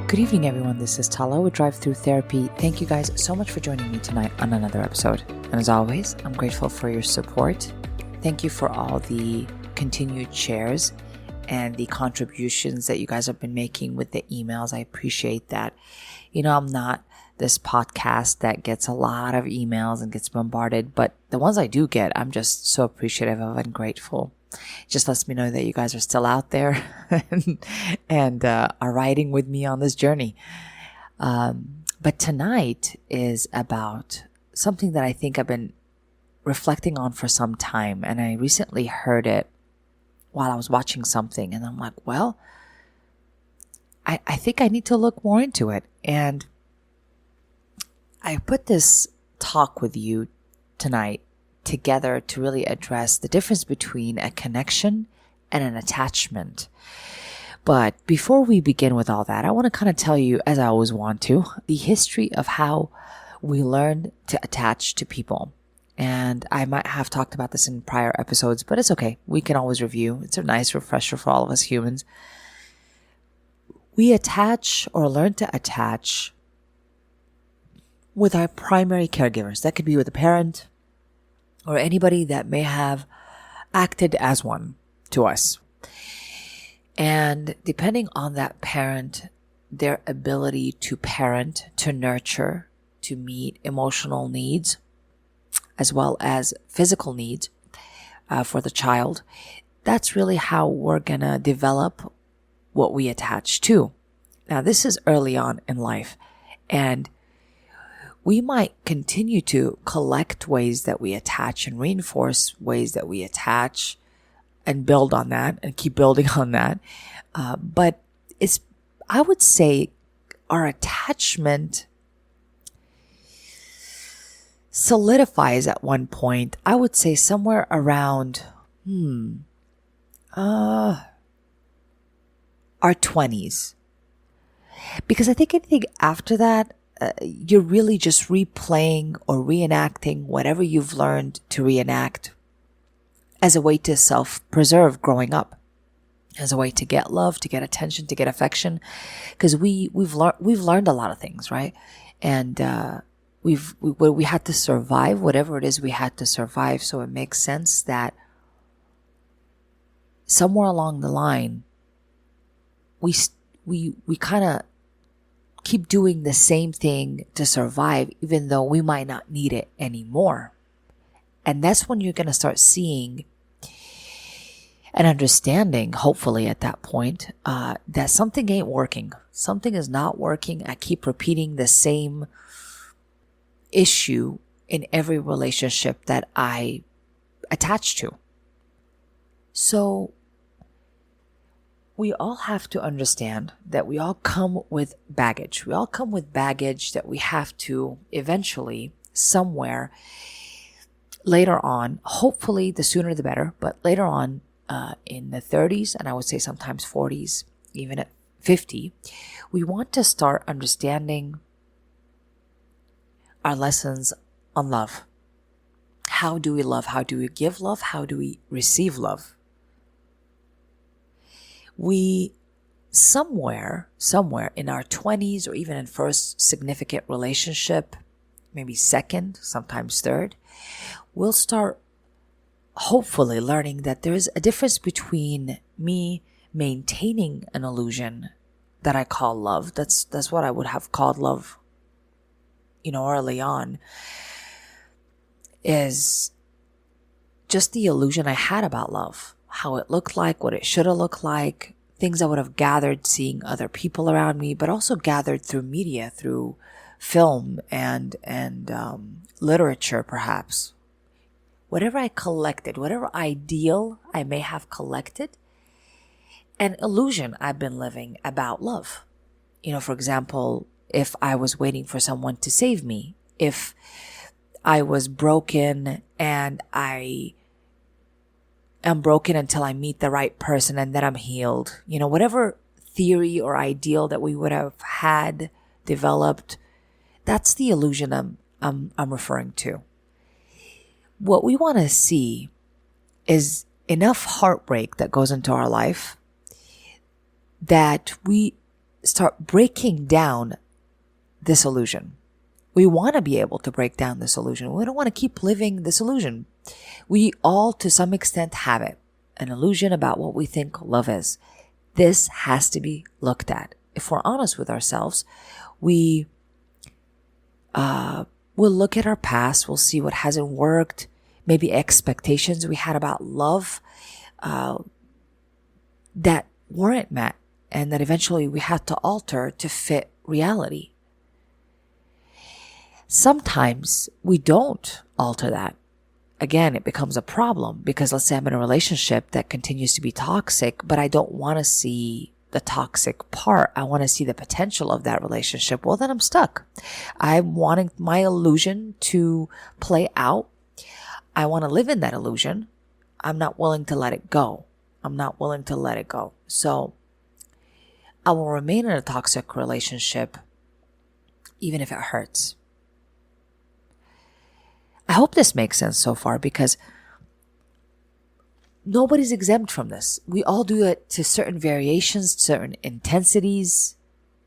Good evening, everyone. This is Tala with Drive-thru Therapy. Thank you guys so much for joining me tonight on another episode. And as always, I'm grateful for your support. Thank you for all the continued shares and the contributions that you guys have been making with the emails. I appreciate that. You know, I'm not this podcast that gets a lot of emails and gets bombarded, but the ones I do get, I'm just so appreciative of and grateful. It just lets me know that you guys are still out there and are riding with me on this journey. But tonight is about something that I think I've been reflecting on for some time. And I recently heard it while I was watching something. And I'm like, well, I think I need to look more into it. And I put this talk with you tonight together to really address the difference between a connection and an attachment. But before we begin with all that, I want to kind of tell you, as I always want to, the history of how we learn to attach to people. And I might have talked about this in prior episodes, but it's okay. We can always review. It's a nice refresher for all of us humans. We attach or learn to attach with our primary caregivers. That could be with a parent or anybody that may have acted as one to us. And depending on that parent, their ability to parent, to nurture, to meet emotional needs, as well as physical needs for the child, that's really how we're going to develop what we attach to. Now, this is early on in life, and we might continue to collect ways that we attach and reinforce ways that we attach and build on that and keep building on that. But I would say our attachment solidifies at one point, I would say somewhere around, our 20s. Because I think anything after that, you're really just replaying or reenacting whatever you've learned to reenact as a way to self-preserve growing up, as a way to get love, to get attention, to get affection, because we've learned a lot of things, right? And we had to survive whatever it is we had to survive. So it makes sense that somewhere along the line, we kind of keep doing the same thing to survive, even though we might not need it anymore. And that's when you're going to start seeing and understanding, hopefully at that point, that something ain't working. Something is not working. I keep repeating the same issue in every relationship that I attach to. So we all have to understand that we all come with baggage. We all come with baggage that we have to eventually, somewhere, later on, hopefully the sooner the better, but later on in the 30s, and I would say sometimes 40s, even at 50, we want to start understanding our lessons on love. How do we love? How do we give love? How do we receive love? We somewhere in our 20s or even in first significant relationship, maybe second, sometimes third, we'll start hopefully learning that there is a difference between me maintaining an illusion that I call love. That's what I would have called love, early on, is just the illusion I had about love. How it looked like, what it should have looked like, things I would have gathered seeing other people around me, but also gathered through media, through film and literature, perhaps. Whatever I collected, whatever ideal I may have collected, an illusion I've been living about love. For example, if I was waiting for someone to save me, if I was broken and I am broken until I meet the right person and then I'm healed. Whatever theory or ideal that we would have had developed, that's the illusion I'm referring to. What we want to see is enough heartbreak that goes into our life that we start breaking down this illusion. We want to be able to break down this illusion. We don't want to keep living this illusion. We all, to some extent, have it. An illusion about what we think love is. This has to be looked at. If we're honest with ourselves, we'll look at our past. We'll see what hasn't worked. Maybe expectations we had about love that weren't met, and that eventually we had to alter to fit reality. Sometimes we don't alter that. Again, it becomes a problem because let's say I'm in a relationship that continues to be toxic, but I don't want to see the toxic part. I want to see the potential of that relationship. Well, then I'm stuck. I'm wanting my illusion to play out. I want to live in that illusion. I'm not willing to let it go. So I will remain in a toxic relationship even if it hurts. I hope this makes sense so far because nobody's exempt from this. We all do it to certain variations, certain intensities,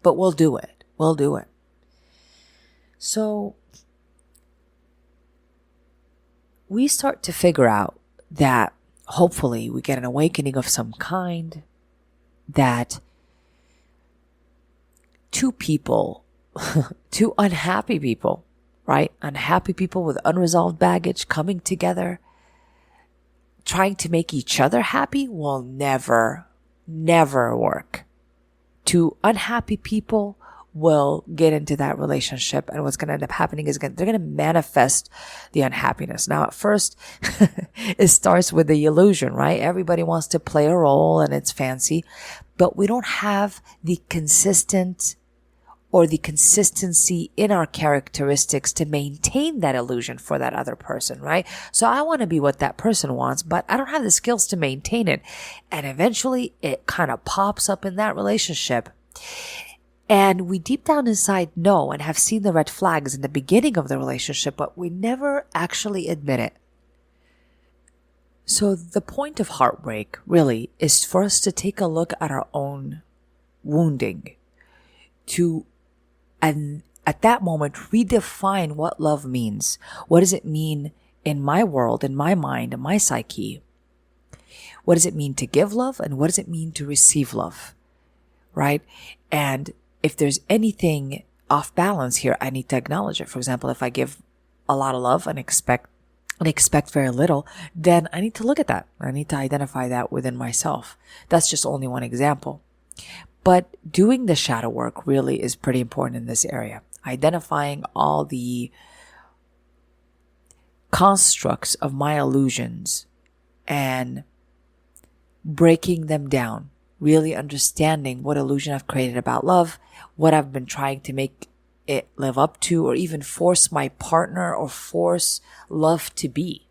but we'll do it. So we start to figure out that hopefully we get an awakening of some kind, that two unhappy people, right? Unhappy people with unresolved baggage coming together, trying to make each other happy will never work. Two unhappy people will get into that relationship, and what's going to end up happening is they're going to manifest the unhappiness. Now, at first, it starts with the illusion, right? Everybody wants to play a role and it's fancy, but we don't have the consistency in our characteristics to maintain that illusion for that other person, right? So I want to be what that person wants, but I don't have the skills to maintain it. And eventually it kind of pops up in that relationship. And we deep down inside know and have seen the red flags in the beginning of the relationship, but we never actually admit it. So the point of heartbreak really is for us to take a look at our own wounding, and at that moment, redefine what love means. What does it mean in my world, in my mind, in my psyche? What does it mean to give love? And what does it mean to receive love? Right? And if there's anything off balance here, I need to acknowledge it. For example, if I give a lot of love and expect very little, then I need to look at that. I need to identify that within myself. That's just only one example. But doing the shadow work really is pretty important in this area. Identifying all the constructs of my illusions and breaking them down. Really understanding what illusion I've created about love, what I've been trying to make it live up to, or even force my partner or force love to be,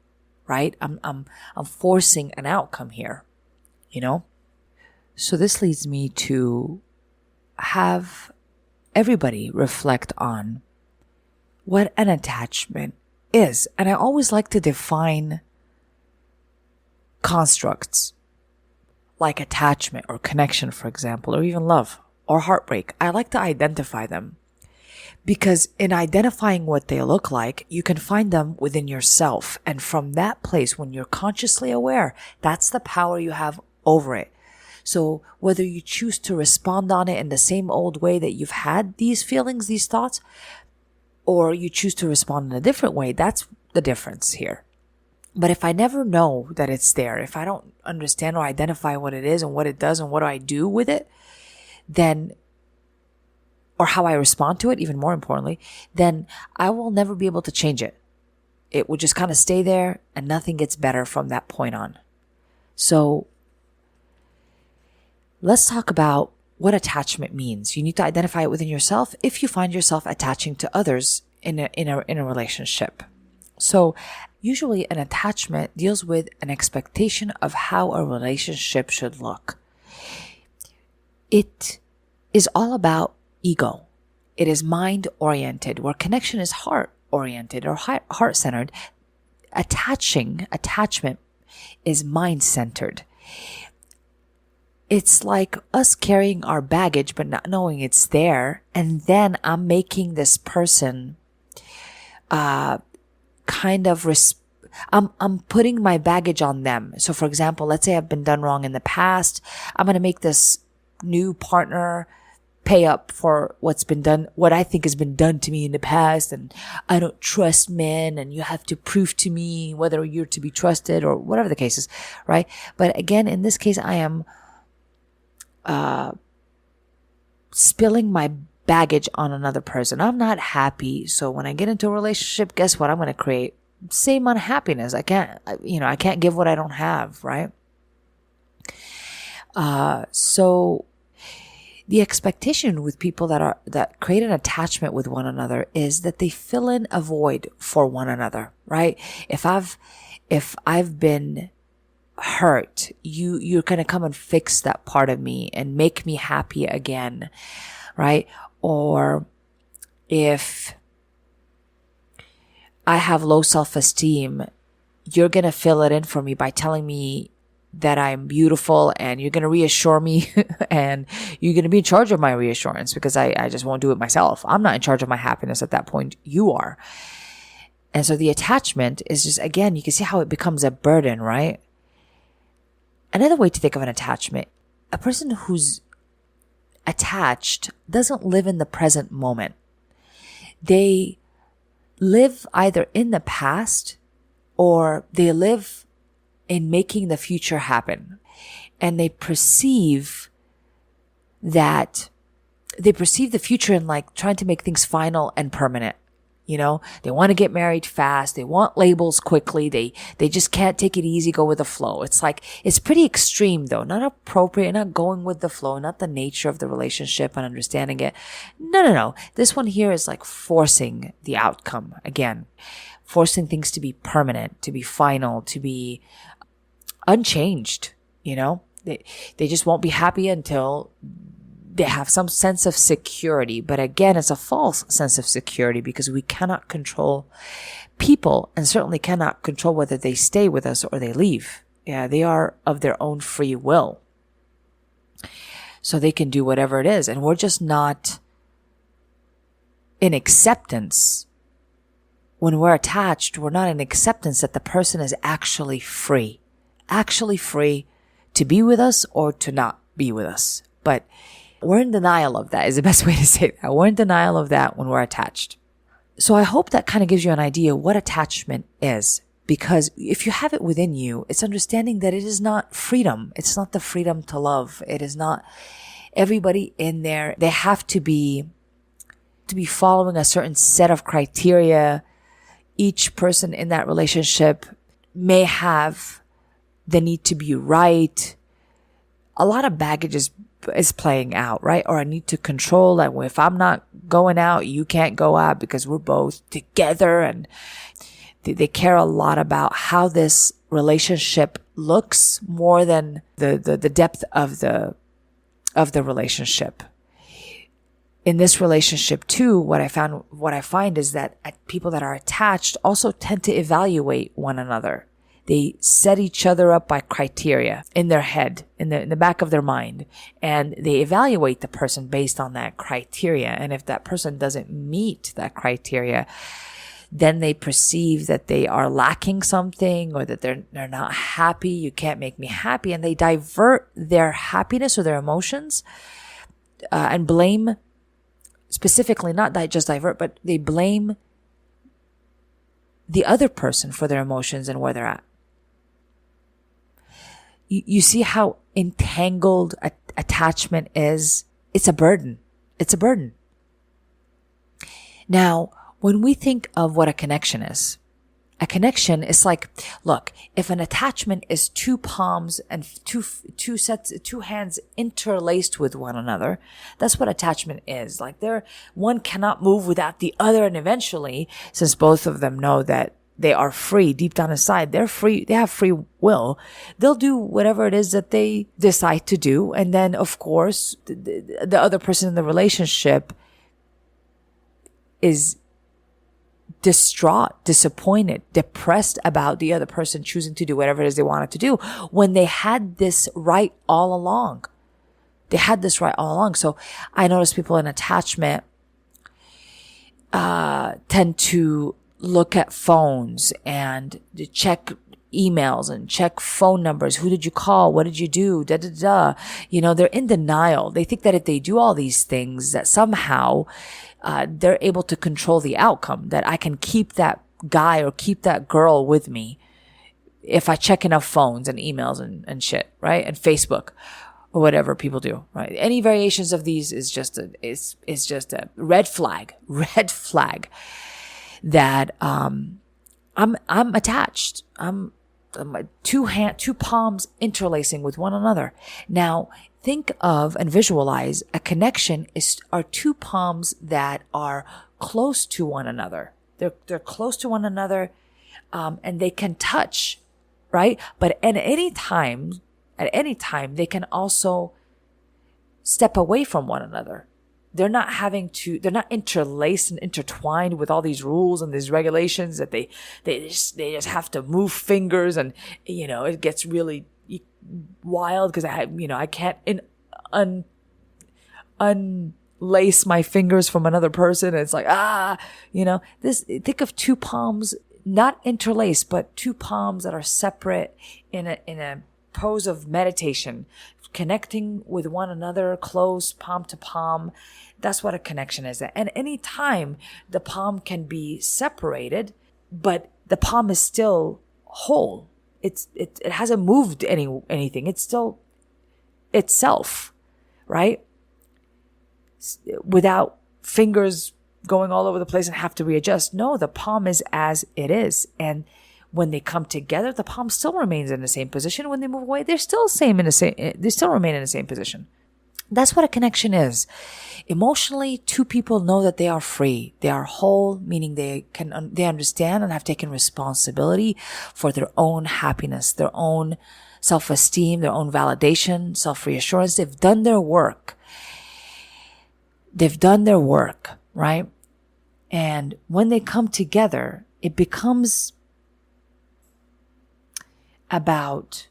right? I'm forcing an outcome here, So this leads me to have everybody reflect on what an attachment is. And I always like to define constructs like attachment or connection, for example, or even love or heartbreak. I like to identify them because in identifying what they look like, you can find them within yourself. And from that place, when you're consciously aware, that's the power you have over it. So whether you choose to respond on it in the same old way that you've had these feelings, these thoughts, or you choose to respond in a different way, that's the difference here. But if I never know that it's there, if I don't understand or identify what it is and what it does and what do I do with it, then, or how I respond to it, even more importantly, then I will never be able to change it. It will just kind of stay there and nothing gets better from that point on. So let's talk about what attachment means. You need to identify it within yourself if you find yourself attaching to others in a relationship. So usually an attachment deals with an expectation of how a relationship should look. It is all about ego. It is mind-oriented, where connection is heart-oriented or heart-centered. Attachment is mind-centered. it's like us carrying our baggage but not knowing it's there, and then I'm making this person kind of I'm putting my baggage on them. So for example, let's say I've been done wrong in the past. I'm going to make this new partner pay up for what's been done, what I think has been done to me in the past. And I don't trust men, and you have to prove to me whether you're to be trusted or whatever the case is, right? But again, in this case, I am spilling my baggage on another person. I'm not happy. So when I get into a relationship, guess what? I'm going to create same unhappiness. I can't give what I don't have, right? So the expectation with people that create an attachment with one another is that they fill in a void for one another, right? If I've been hurt, you're going to come and fix that part of me and make me happy again, right? Or if I have low self-esteem, you're going to fill it in for me by telling me that I'm beautiful, and you're going to reassure me and you're going to be in charge of my reassurance, because I just won't do it myself. I'm not in charge of my happiness at that point. You are. And so the attachment is just, again, you can see how it becomes a burden, right? Another way to think of an attachment, a person who's attached doesn't live in the present moment. They live either in the past, or they live in making the future happen. And they perceive the future in like trying to make things final and permanent. You know, they want to get married fast. They want labels quickly. They just can't take it easy, go with the flow. It's like, it's pretty extreme though, not appropriate, not going with the flow, not the nature of the relationship and understanding it. No. This one here is like forcing the outcome. Again, forcing things to be permanent, to be final, to be unchanged. You know, they just won't be happy until they have some sense of security. But again, it's a false sense of security, because we cannot control people, and certainly cannot control whether they stay with us or they leave. Yeah, they are of their own free will. So they can do whatever it is. And we're just not in acceptance. When we're attached, we're not in acceptance that the person is actually free to be with us or to not be with us. But we're in denial of that, is the best way to say that. We're in denial of that when we're attached. So I hope that kind of gives you an idea what attachment is. Because if you have it within you, it's understanding that it is not freedom. It's not the freedom to love. It is not everybody in there. They have to be following a certain set of criteria. Each person in that relationship may have the need to be right. A lot of baggage is playing out, right? Or I need to control that. If I'm not going out, you can't go out because we're both together. And they care a lot about how this relationship looks more than the depth of the relationship. In this relationship too, what I find is that people that are attached also tend to evaluate one another. They set each other up by criteria in their head, in the back of their mind, and they evaluate the person based on that criteria. And if that person doesn't meet that criteria, then they perceive that they are lacking something, or that they're not happy. You can't make me happy. And they divert their happiness or their emotions and blame, specifically, not just divert, but they blame the other person for their emotions and where they're at. You see how entangled attachment is? It's a burden. It's a burden. Now, when we think of what a connection is like, look, if an attachment is two palms and two hands interlaced with one another, that's what attachment is. Like one cannot move without the other, and eventually, since both of them know that they are free deep down inside, they're free, they have free will, they'll do whatever it is that they decide to do. And then, of course, the other person in the relationship is distraught, disappointed, depressed about the other person choosing to do whatever it is they wanted to do, when they had this right all along. They had this right all along. So I notice people in attachment tend to look at phones and check emails and check phone numbers. Who did you call? What did you do? Da, da, da. They're in denial. They think that if they do all these things, that somehow they're able to control the outcome, that I can keep that guy or keep that girl with me if I check enough phones and emails and shit, right? And Facebook or whatever people do, right? Any variations of these is just a red flag that I'm attached. I'm two palms interlacing with one another. Now, think of and visualize a connection are two palms that are close to one another. They're close to one another, and they can touch, right? But at any time, they can also step away from one another. They're not interlaced and intertwined with all these rules and these regulations that they just have to move fingers, and it gets really wild because I can't unlace my fingers from another person. And it's like, think of two palms, not interlaced, but two palms that are separate in a pose of meditation, connecting with one another, close, palm to palm. That's what a connection is. And any time the palm can be separated, but the palm is still whole. It hasn't moved anything. It's still itself, right? Without fingers going all over the place and have to readjust. No, the palm is as it is. And when they come together, the palm still remains in the same position. When they move away, they still remain in the same position. That's what a connection is. Emotionally, two people know that they are free. They are whole, meaning they understand and have taken responsibility for their own happiness, their own self-esteem, their own validation, self-reassurance. They've done their work. Right? And when they come together, it becomes about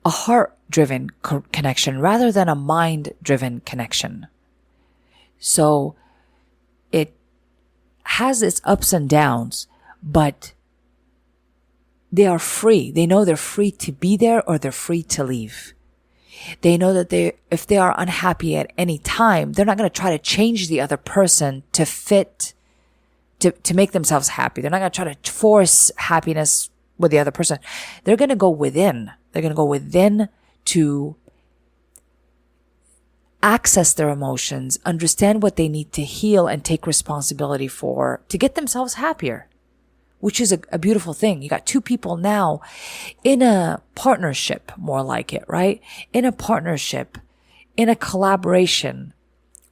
a heart-driven connection rather than a mind-driven connection. So it has its ups and downs, but they are free. They know they're free to be there or they're free to leave. They know that if they are unhappy at any time, they're not going to try to change the other person to make themselves happy. They're not going to try to force happiness with the other person. They're going to go within. They're going to go within to access their emotions, understand what they need to heal and take responsibility for to get themselves happier, which is a beautiful thing. You got two people now in a partnership, more like it, right? In a partnership, in a collaboration,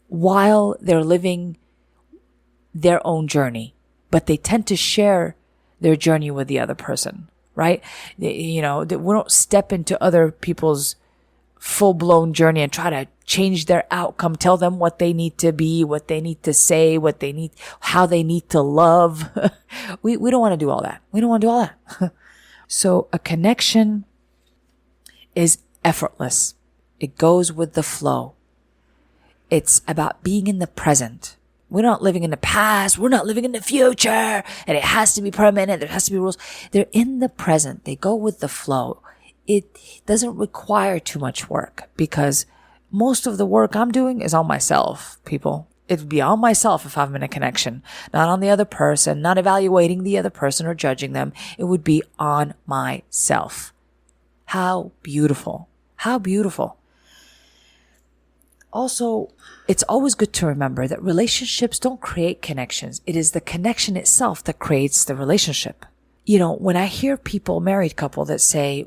while they're living their own journey, but they tend to share their journey with the other person, right? We don't step into other people's full-blown journey and try to change their outcome, tell them what they need to be, what they need to say, how they need to love. We don't want to do all that. We don't want to do all that. So a connection is effortless. It goes with the flow. It's about being in the present. We're not living in the past. We're not living in the future. And it has to be permanent. There has to be rules. They're in the present. They go with the flow. It doesn't require too much work because most of the work I'm doing is on myself, people. It would be on myself if I'm in a connection, not on the other person, not evaluating the other person or judging them. It would be on myself. How beautiful. How beautiful. Also, it's always good to remember that relationships don't create connections. It is the connection itself that creates the relationship. When I hear married couple that say,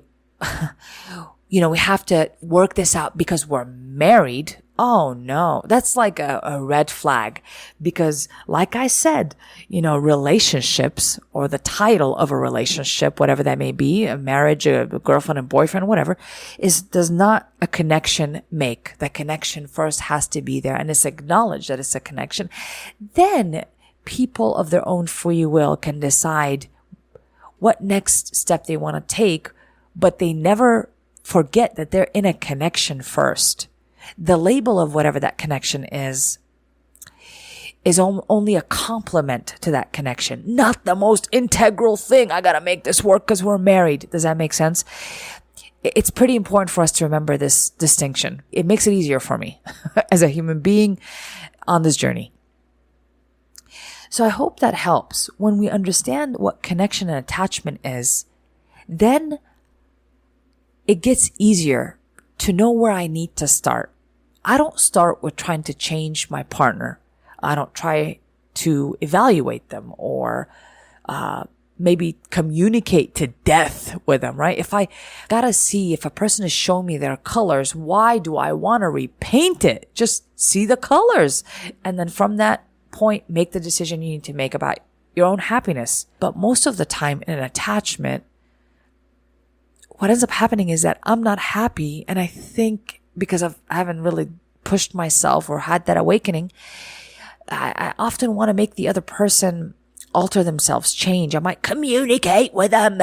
we have to work this out because we're married. Oh no, that's like a red flag because like I said, relationships or the title of a relationship, whatever that may be, a marriage, a girlfriend and boyfriend, whatever, does not a connection make. That connection first has to be there and it's acknowledged that it's a connection. Then people of their own free will can decide what next step they want to take, but they never forget that they're in a connection first. the label of whatever that connection is only a complement to that connection, not the most integral thing. I gotta make this work because we're married. Does that make sense? It's pretty important for us to remember this distinction. It makes it easier for me as a human being on this journey. So I hope that helps. When we understand what connection and attachment is, then it gets easier to know where I need to start. I don't start with trying to change my partner. I don't try to evaluate them or maybe communicate to death with them, right? If I gotta see if a person is showing me their colors, why do I want to repaint it? Just see the colors. And then from that point, make the decision you need to make about your own happiness. But most of the time in an attachment, what ends up happening is that I'm not happy. And I think because I haven't really pushed myself or had that awakening, I often want to make the other person alter themselves, change. I might communicate with them.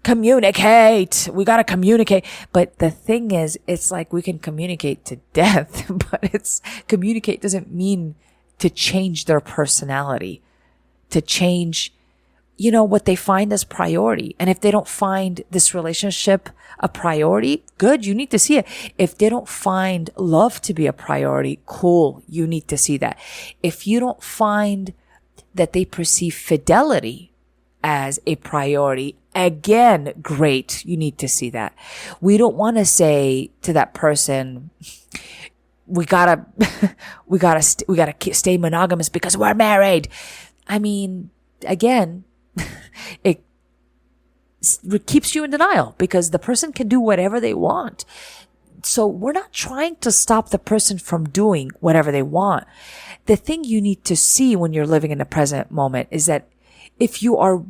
Communicate. We got to communicate. But the thing is, it's like we can communicate to death, but communicate doesn't mean to change their personality, to change, what they find as priority. And if they don't find this relationship a priority, good, you need to see it. If they don't find love to be a priority, cool, you need to see that. If you don't find that they perceive fidelity as a priority, again, great, you need to see that. We don't want to say to that person, we gotta stay monogamous because we're married. I mean, again, it keeps you in denial because the person can do whatever they want. So we're not trying to stop the person from doing whatever they want. The thing you need to see when you're living in the present moment is that if you are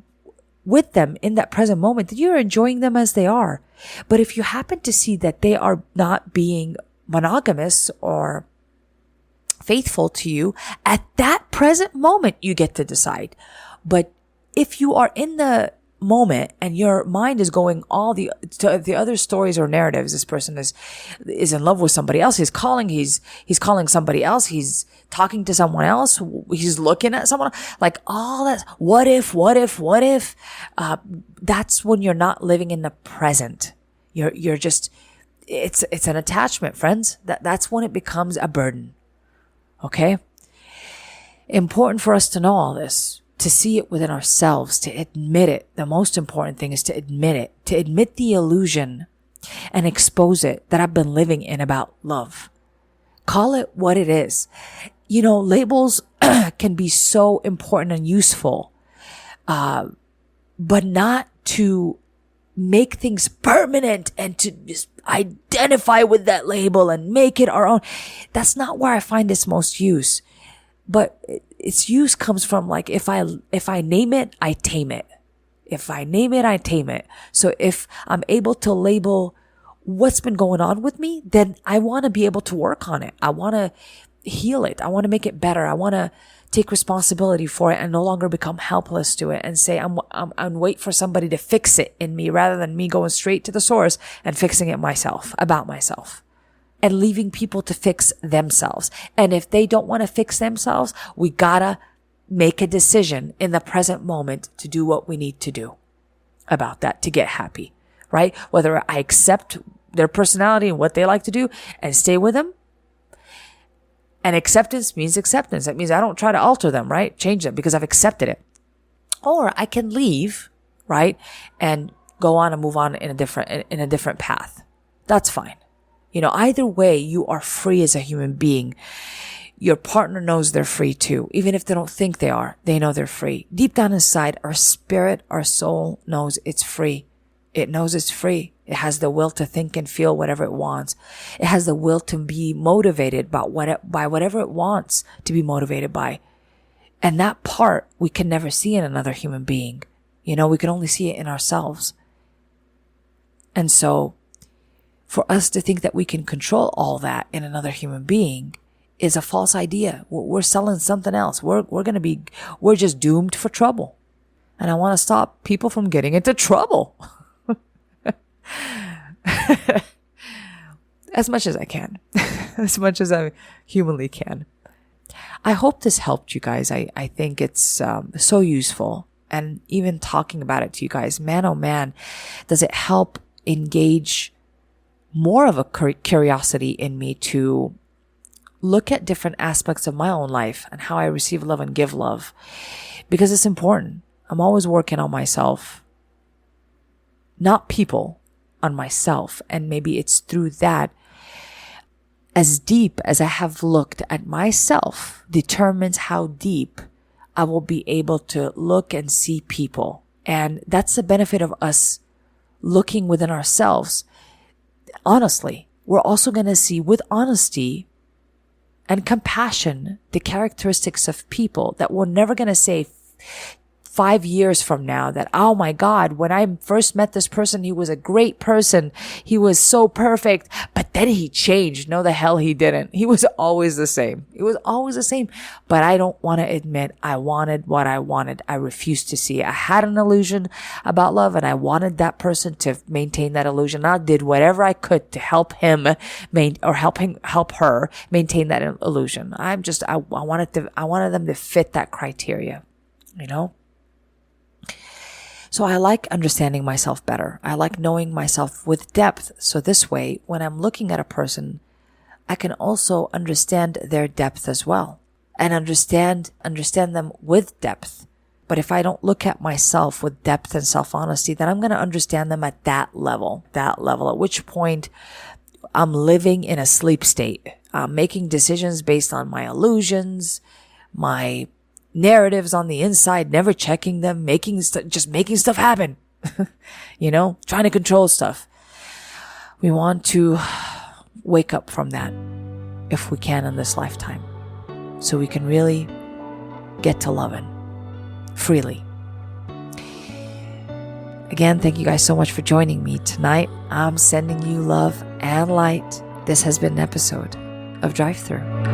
with them in that present moment, that you're enjoying them as they are. But if you happen to see that they are not being monogamous or faithful to you, at that present moment, you get to decide. But if you are in the moment and your mind is going all the other stories or narratives, this person is in love with somebody else, he's calling somebody else, he's talking to someone else, he's looking at someone, like all that, what if, that's when you're not living in the present. You're just, it's an attachment, friends. That's when it becomes a burden. Okay? Important for us to know all this, to see it within ourselves, to admit it. The most important thing is to admit it, to admit the illusion and expose it that I've been living in about love. Call it what it is. Labels can be so important and useful, but not to make things permanent and to just identify with that label and make it our own. That's not where I find its most use. But its use comes from like, if I name it, I tame it. If I name it, I tame it. So if I'm able to label what's been going on with me, then I want to be able to work on it. I want to heal it. I want to make it better. I want to take responsibility for it and no longer become helpless to it and say, I'm wait for somebody to fix it in me rather than me going straight to the source and fixing it myself, about myself. And leaving people to fix themselves. And if they don't want to fix themselves, we gotta make a decision in the present moment to do what we need to do about that to get happy, right? Whether I accept their personality and what they like to do and stay with them. And acceptance means acceptance. That means I don't try to alter them, right? Change them because I've accepted it. Or I can leave, right? And go on and move on in a different path. That's fine. Either way, you are free as a human being. Your partner knows they're free too. Even if they don't think they are, they know they're free. Deep down inside, our spirit, our soul knows it's free. It knows it's free. It has the will to think and feel whatever it wants. It has the will to be motivated by whatever it wants to be motivated by. And that part we can never see in another human being. We can only see it in ourselves. And so, for us to think that we can control all that in another human being is a false idea. We're selling something else. We're just doomed for trouble. And I want to stop people from getting into trouble. as much as I can, as much as I humanly can. I hope this helped you guys. I think it's so useful. And even talking about it to you guys, man, oh man, does it help engage more of a curiosity in me to look at different aspects of my own life and how I receive love and give love, because it's important. I'm always working on myself, not people, on myself. And maybe it's through that, as deep as I have looked at myself determines how deep I will be able to look and see people. And that's the benefit of us looking within ourselves. Honestly, we're also going to see with honesty and compassion the characteristics of people that we're never going to say 5 years from now that, oh my God, when I first met this person, he was a great person. He was so perfect, but then he changed. No, the hell he didn't. He was always the same. It was always the same. But I don't want to admit I wanted what I wanted. I refused to see it. I had an illusion about love and I wanted that person to maintain that illusion. I did whatever I could to help him help her maintain that illusion. I wanted them to fit that criteria, you know? So I like understanding myself better. I like knowing myself with depth. So this way, when I'm looking at a person, I can also understand their depth as well and understand them with depth. But if I don't look at myself with depth and self-honesty, then I'm going to understand them at that level, at which point I'm living in a sleep state. I'm making decisions based on my illusions, my narratives on the inside, never checking them, just making stuff happen, trying to control stuff. We want to wake up from that if we can in this lifetime, so we can really get to loving freely. Again, thank you guys so much for joining me tonight. I'm sending you love and light. This has been an episode of Drive-thru.